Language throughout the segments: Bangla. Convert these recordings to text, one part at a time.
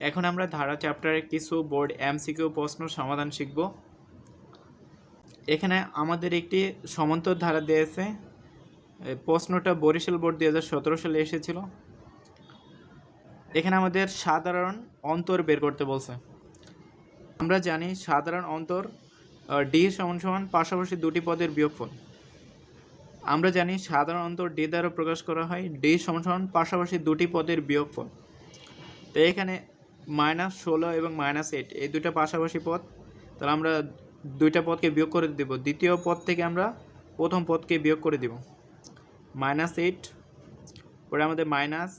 এখন আমরা ধারা চ্যাপ্টারে কিছু বোর্ড এমসিকিউ প্রশ্ন সমাধান শিখব। এখানে আমাদের একটি সমান্তর ধারা দিয়েছে। প্রশ্নটা বরিশাল বোর্ড 2017 সালে এসেছিল। এখানে আমাদের সাধারণ অন্তর বের করতে বলছে। আমরা জানি সাধারণ অন্তর ডি সমান পাশাপাশি দুটি পদের বিয়োগফল। আমরা জানি সাধারণ অন্তর ডি দ্বারা প্রকাশ করা হয় ডি সমান পাশাপাশি দুটি পদের বিয়োগফল। তো এখানে -16 এবং -8 এই দুইটা পাশাপাশি পদ, তাহলে আমরা দুইটা পদকে বিয়োগ করে দেব। দ্বিতীয় পদ থেকে আমরা প্রথম পদকে বিয়োগ করে দেব। -8 পরে আমাদের মাইনাস,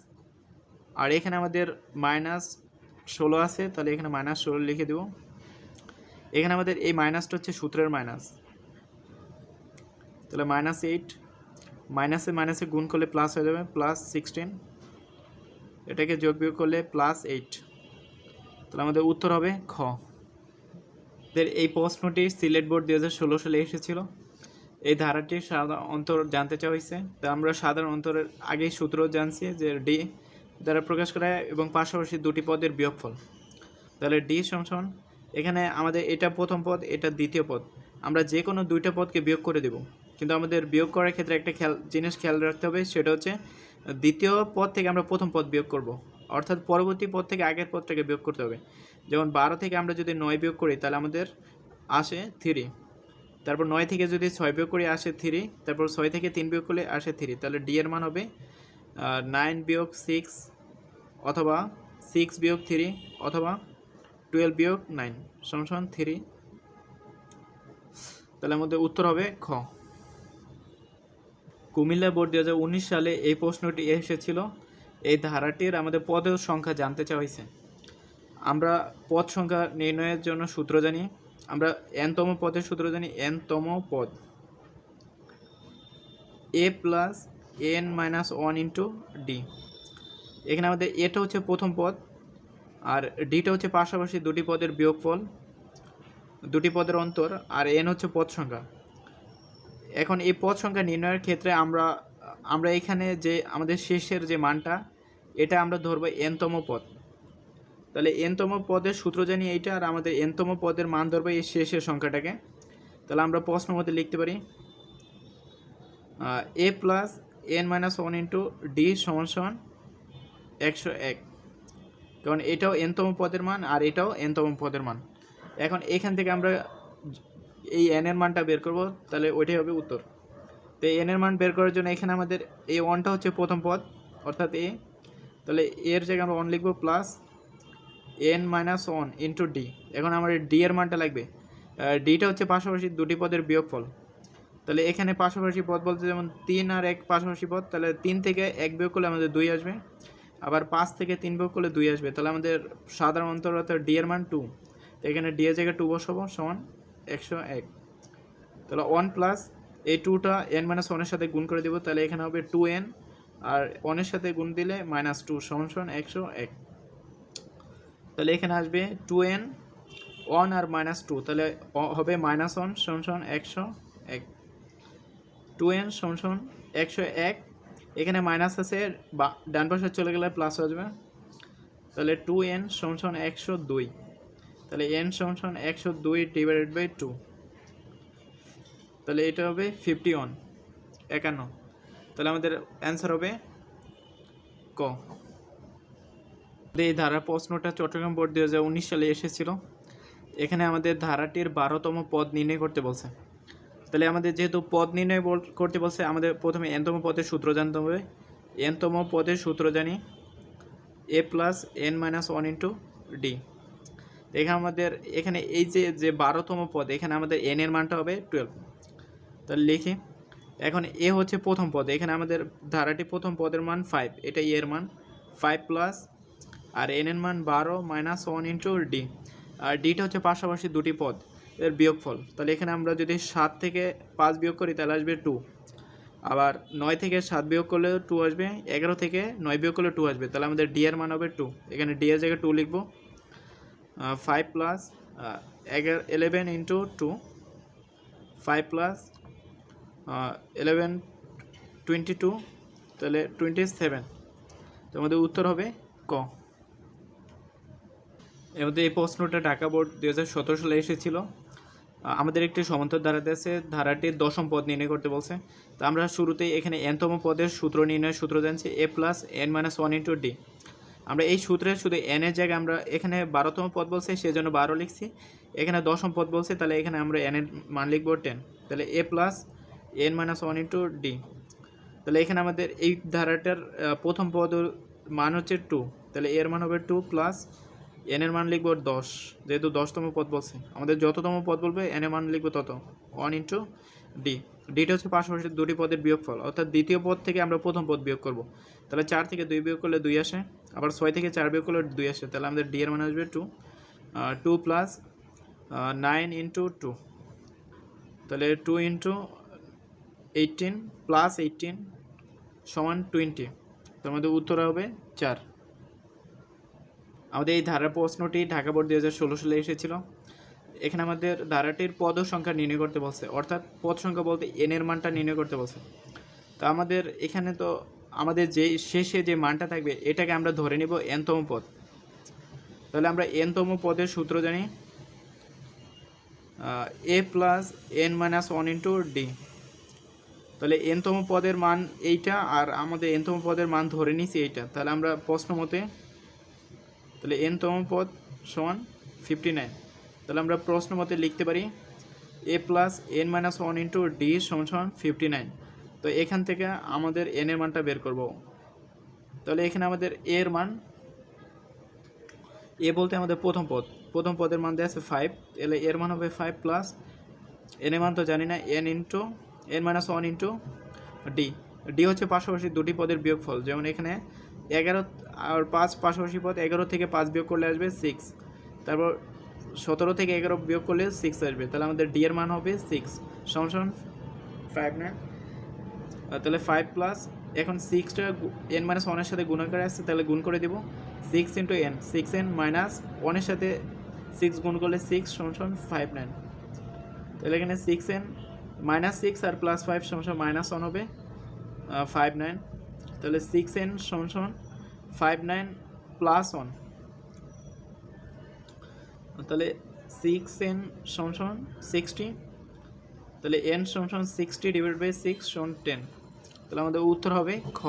আর এখানে আমাদের -16 আছে, তাহলে এখানে -16 লিখে দেব। এখানে আমাদের এই মাইনাসটা হচ্ছে সূত্রের মাইনাস, তাহলে -8 মাইনাসে মাইনাসে গুণ করলে প্লাস হয়ে যাবে +16, এটাকে যোগ বিয়োগ করলে +8, তাহলে আমাদের উত্তর হবে খ। এই প্রশ্নটি সিলেট বোর্ড 2016 সালে এসেছিল। এই ধারাটির সাধারণ অন্তর জানতে চাওয়া হয়েছে। তো আমরা সাধারণ অন্তরের আগেই সূত্র জানছি যে ডি দ্বারা প্রকাশ করা এবং পাশাপাশি দুটি পদের বিয়োগফল। তাহলে ডি সমান, এখানে আমাদের এটা প্রথম পদ, এটা দ্বিতীয় পদ, আমরা যে কোনো দুইটা পদকে বিয়োগ করে দেব। কিন্তু আমাদের বিয়োগ করার ক্ষেত্রে একটা জিনিস খেয়াল রাখতে হবে, সেটা হচ্ছে দ্বিতীয় পদ থেকে আমরা প্রথম পদ বিয়োগ করব, অর্থাৎ পরবর্তী পদ থেকে আগের পদটাকে বিয়োগ করতে হবে। যেমন 12 থেকে আমরা যদি 9 বিয়োগ করি তাহলে আমাদের আসে 3, তারপর 9 থেকে যদি 6 বিয়োগ করি আসে 3, তারপর 6 থেকে 3 বিয়োগ করলে আসে 3, তাহলে ডি এর মান হবে 9 বিয়োগ 6 অথবা 6 বিয়োগ 3 অথবা 12 বিয়োগ 9 সমান 3, তাহলে আমাদের উত্তর হবে খ। কুমিল্লা বোর্ড 2019 সালে এই প্রশ্নটি এসেছিল। এই ধারাটির আমাদের পদের সংখ্যা জানতে চাওয়া হয়েছে। আমরা পদ সংখ্যা নির্ণয়ের জন্য সূত্র জানি। আমরা n-তম পদের সূত্র জানি। n-তম পদ a plus n-1 into d. এখানে আমাদের এটা হচ্ছে প্রথম পদ আর ডিটা হচ্ছে পাশাপাশি দুটি পদের বিয়োগফল, দুটি পদের অন্তর, আর n হচ্ছে পদ সংখ্যা। এখন এই পদ সংখ্যা নির্ণয়ের ক্ষেত্রে আমরা এখানে যে আমাদের শেষের যে মানটা, এটা আমরা ধরবো n-তম পদ। তাহলে n-তম পদের সূত্র জানি এইটা, আর আমাদের n-তম পদের মান ধরবো এই শেষের সংখ্যাটাকে। তাহলে আমরা প্রশ্নের মধ্যে লিখতে পারি a plus n-1 into D সমান 101, কারণ এটাও n-তম পদের মান আর এটাও n-তম পদের মান। এখন এখান থেকে আমরা এই n এর মানটা বের করব, তাহলে ওইটাই হবে উত্তর। তো এই n এর মান বের করার জন্য এখানে আমাদের এই 1টা হচ্ছে প্রথম পদ অর্থাৎ a, তাহলে এর জায়গায় আমরা 1 লিখব প্লাস n-1 ইন্টু ডি। এখন আমার ডি এর মানটা লাগবে, ডিটা হচ্ছে পাশাপাশি দুটি পদের বিয়োগফল। তাহলে এখানে পাশাপাশি পদ বলতে যেমন 3 আর 1 পাশাপাশি পদ, তাহলে 3 থেকে 1 বিয়োগ করলে আমাদের 2 আসবে, আবার 5 থেকে 3 বিয়োগ করলে 2 আসবে, তাহলে আমাদের সাধারণ অন্তর অর্থাৎ ডি এর মান 2। তো এখানে ডি এর জায়গায় 2 বসাবো সমান 101। তাহলে 1 প্লাস এই 2টা n-1 এর সাথে গুণ করে দেবো, তাহলে এখানে হবে 2n, আর 1 এর সাথে গুণ দিলে -2 সমান 101। তাহলে এখানে আসবে 2n 1 আর -2, তাহলে হবে -1 সমান 101। 2n সমান 101, এখানে মাইনাস আছে ডান পাশে চলে গেলে প্লাস আসবে, তাহলে 2n সমান 102, তাহলে n সমান 102 ডিভাইডেড বাই 2, তাহলে এটা হবে 51। তাহলে আমাদের অ্যান্সার হবে ক। এই ধারা প্রশ্নটা চট্টগ্রাম বোর্ড 2019 সালে এসেছিল। এখানে আমাদের ধারাটির 12তম পদ নির্ণয় করতে বলছে। তাহলে আমাদের যেহেতু পদ নির্ণয় করতে বলছে, আমাদের প্রথমে n-তম পদের সূত্র জানতে হবে। n-তম পদের সূত্র জানি a plus n-1 into d. এখানে আমাদের এখানে এই যে 12তম পদ, এখানে আমাদের n এর মানটা হবে 12, তাহলে লিখি। এখন এ হচ্ছে প্রথম পদ, এখানে আমাদের ধারাটি প্রথম পদের মান 5, এটা এর মান 5 প্লাস, আর n এর মান 12 -1 ইন্টু ডি, আর ডিটা হচ্ছে পাশাপাশি দুটি পদ এর বিয়োগফল। তাহলে এখানে আমরা যদি 7 থেকে 5 বিয়োগ করি তাহলে আসবে 2, আবার 9 থেকে 7 বিয়োগ করলে 2 আসবে, 11 থেকে 9 বিয়োগ করলে 2 আসবে, তাহলে আমাদের ডি এর মান হবে 2। এখানে ডি এর জায়গায় 2 লিখব। 5 প্লাস 11 ইন্টু 2, 5 প্লাস 11 22, তাহলে 27, তো আমাদের উত্তর হবে ক। এবার এই প্রশ্নটা ঢাকা বোর্ড 2017 সালে এসেছিল। আমাদের একটি সমান্তর ধারা আছে, ধারাটির দশম পদ নির্ণয় করতে বলছে। তো আমরা শুরুতেই এখানে এনতম পদের সূত্র নির্ণয়ের সূত্র জানছি, a plus n minus one into D. আমরা এই সূত্রে শুধু n এর জায়গায় আমরা এখানে 12তম পদ বলছে সেজন্য 12 লিখছি, এখানে দশম পদ বলছে তাহলে এখানে আমরা n এর মান লিখবো 10। তাহলে a plus n minus one into D. তাহলে এখানে আমাদের এই ধারাটার প্রথম পদ মান হচ্ছে 2, তাহলে এর মান হবে 2 প্লাস n এর মান লিখবো 10, যেহেতু 10তম পদ বলছে আমাদের যততম পদ বলবে n এর মান লিখবো তত, 1 ইন্টু ডি। ডিটা হচ্ছে পাশাপাশি দুটি পদের বিয়োগফল, অর্থাৎ দ্বিতীয় পদ থেকে আমরা প্রথম পদ বিয়োগ করব। তাহলে 4 থেকে 2 বিয়োগ করলে 2 আসে, আবার 6 থেকে 4 বিয়োগ করলে 2 আসে, তাহলে আমাদের ডি এর মান আসবে 2 প্লাস 9 ইন্টু 2, তাহলে 2 ইন্টু 18 প্লাস 18 সমান 20, তার মধ্যে উত্তর হবে 4। আমাদের এই ধারার প্রশ্নটি ঢাকা বোর্ড 2016 সালে এসেছিল। এখানে আমাদের ধারাটির পদ সংখ্যা নির্ণয় করতে বলছে, অর্থাৎ পদ সংখ্যা বলতে n এর মানটা নির্ণয় করতে বলছে। তো আমাদের এখানে তো আমাদের যে শেষে যে মানটা থাকবে এটাকে আমরা ধরে নিব nতম পদ। তাহলে আমরা nতম পদের সূত্র জানি, a plus n minus one into D. তাহলে nতম পদের মান এইটা, আর আমাদের nতম পদের মান ধরে নিছি এইটা। তাহলে আমরা প্রশ্ন মতে তাহলে nতম পদ সমান 59। তাহলে আমরা প্রশ্ন মতে লিখতে পারি a plus n minus one into D সমান 59। তো এখান থেকে আমাদের n এর মানটা বের করব। তাহলে এখানে আমাদের a এর মান, a বলতে আমাদের প্রথম পদের মান দেওয়া আছে 5, তাহলে এর মান হবে 5 প্লাস n এর মান তো জানি না, n into n minus one into D. D হচ্ছে পাশাপাশি দুটি পদের বিয়োগফল, যেমন এখানে 11 আর 5 পাশাপাশি পদ, 11 থেকে 5 বিয়োগ করলে আসবে 6, তারপর 17 থেকে 11 বিয়োগ করলে 6 আসবে, তাহলে আমাদের ডি এর মান হবে 6 সমান 5 না। তাহলে 5 প্লাস এখন 6টা n মাইনাস ওয়ানের সাথে গুণ করে আসছে, তাহলে গুণ করে দেবো 6 ইন্টু n, 6n মাইনাস ওয়ানের সাথে 6 গুণ করলে 6 সমান 59। তাহলে এখানে 6n মাইনাস 6 আর প্লাস 5 সমান মাইনাস 1 হবে 59। তাহলে 6n সমান 59 প্লাস 1, তাহলে 6n সমান 60, তাহলে n সমান 60 ডিভাইড বাই 6 সমান 10। তাহলে আমাদের উত্তর হবে খ।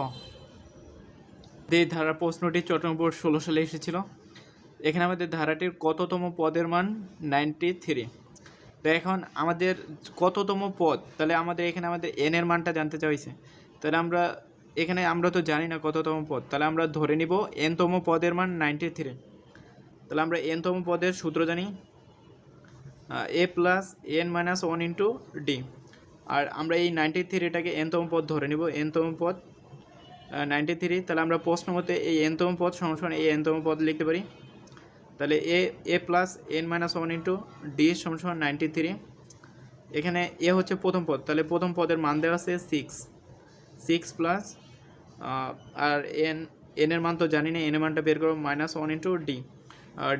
এই ধারা প্রশ্নটি চট্টগ্রাম বোর্ড 16 সালে এসেছিল। এখানে আমাদের ধারাটির কততম পদের মান 93। তো এখন আমাদের কততম পদ, তাহলে আমাদের এখানে আমাদের n এর মানটা জানতে চাইছে। তাহলে আমরা তো জানি না কততম পদ, তাহলে আমরা ধরে নিব nতম পদের মান 93। তাহলে আমরা nতম পদের সূত্র জানি, a plus n minus one into D. আর আমরা এই 93টাকে nতম পদ ধরে নিব, nতম পদ 93। তাহলে আমরা প্রশ্ন মতে এই nতম পদ সমান এই nতম পদ লিখতে পারি। তাহলে a plus n minus one into D সমান 93। এখানে এ হচ্ছে প্রথম পদ, তাহলে প্রথম পদের মান দেওয়া আছে 6 প্লাস আর n এর মান তো জানি না, n এর মানটা বের করব minus one into D.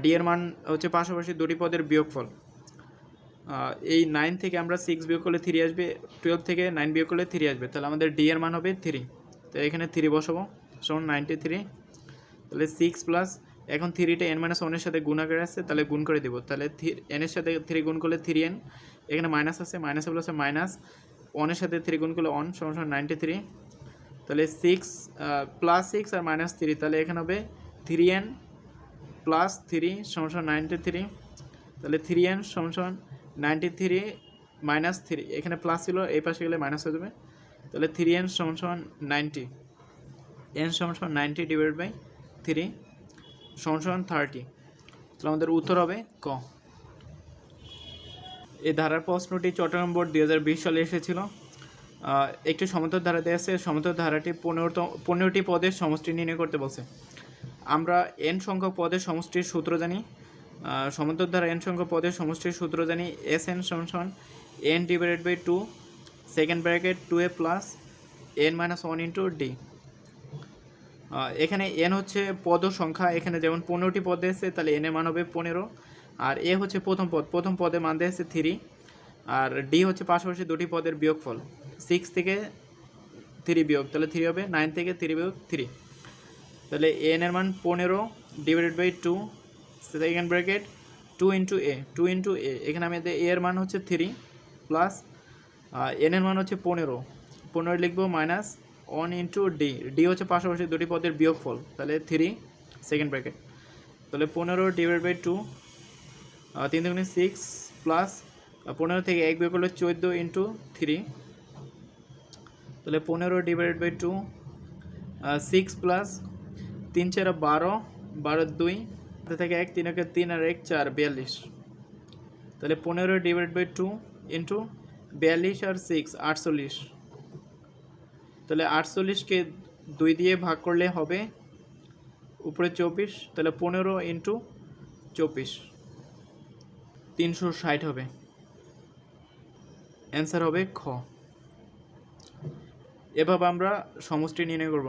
D এর মান হচ্ছে পাশাপাশি দুটি পদের বিয়োগফল। এই 9 থেকে আমরা 6 বিয়োগ করলে 3 আসবে, 12 থেকে 9 বিয়োগ করলে 3 আসবে, তাহলে আমাদের ডি এর মান হবে 3। তো এখানে 3 বসাবো সমান 93। তাহলে 6 প্লাস এখন 3টা n মাইনাস ওয়ানের সাথে গুণ আকারে আসছে, তাহলে গুণ করে দেবো। তাহলে n এর সাথে 3 গুণ করলে 3n, এখানে মাইনাস আছে, মাইনাসে প্লাস মাইনাস, 1 এর সাথে 3 গুণ করলে 1 সমান 93। তাহলে 6 প্লাস 6 আর মাইনাস 3, তাহলে এখানে হবে 3n প্লাস 3 সমান 93। তাহলে 3n সমান 93 মাইনাস 3, এখানে প্লাস ছিল এই পাশে গেলে মাইনাস হয়ে যাবে। তাহলে 3n সমান 90, n সমান 90 ডিভাইড বাই 3 সমান 30। তাহলে আমাদের উত্তর হবে ক। এই ধারার প্রশ্নটি চট্টগ্রাম বোর্ড 2020 সালে এসেছিল। একটি সমান্তর ধারা দেওয়া আছে, সমান্তর ধারাটি 15টি পদের সমষ্টি নির্ণয় করতে বলছে। আমরা n সংখ্যক পদের সমষ্টির সূত্র জানি, সমান্তর ধারা n সংখ্যক পদের সমষ্টির সূত্র জানি, Sn সমান n divided by 2 second bracket 2a plus n minus 1 into d. এখানে n হচ্ছে পদ সংখ্যা, এখানে যেমন 15টি পদ দিয়েছে তাহলে n এর মান হবে 15, আর a হচ্ছে প্রথম পদের মান দিয়েছে 3, আর ডি হচ্ছে পাশাপাশি দুটি পদের বিয়োগফল, 6 থেকে 3 বিয়োগ, তাহলে 3 হবে, 9 থেকে 3 বিয়োগ 3। তাহলে n এর মান 15 divided by 2 second bracket 2 into A, 2 into A, এখানে আমাদের এ এর মান হচ্ছে 3 প্লাস এন এর মান হচ্ছে 15, 15 লিখবো মাইনাস 1 ইন্টু ডি, ডি হচ্ছে পাশাপাশি দুটি পদের বিয়োগফল, তাহলে 3 সেকেন্ড ব্র্যাকেট, তাহলে 15 ডিভাইড বাই 2, 3 দুগুণে 6 প্লাস 15 থেকে 1 বিয়োগ করলে 14 ইন্টু 3, তাহলে 15 ডিভাইড বাই 2, 6 প্লাস 3 4 12, 12 2 থেকে 1, 3 একে 3 আর 1 4, 42, তাহলে 15 ডিভাইড বাই 2 ইন্টু 42 আর 6 48, তাহলে 48কে 2 দিয়ে ভাগ করলে হবে উপরে 24, তাহলে 15 ইন্টু 24, 360 হবে, অ্যান্সার হবে খ। এভাবে আমরা সমষ্টি নির্ণয় করব।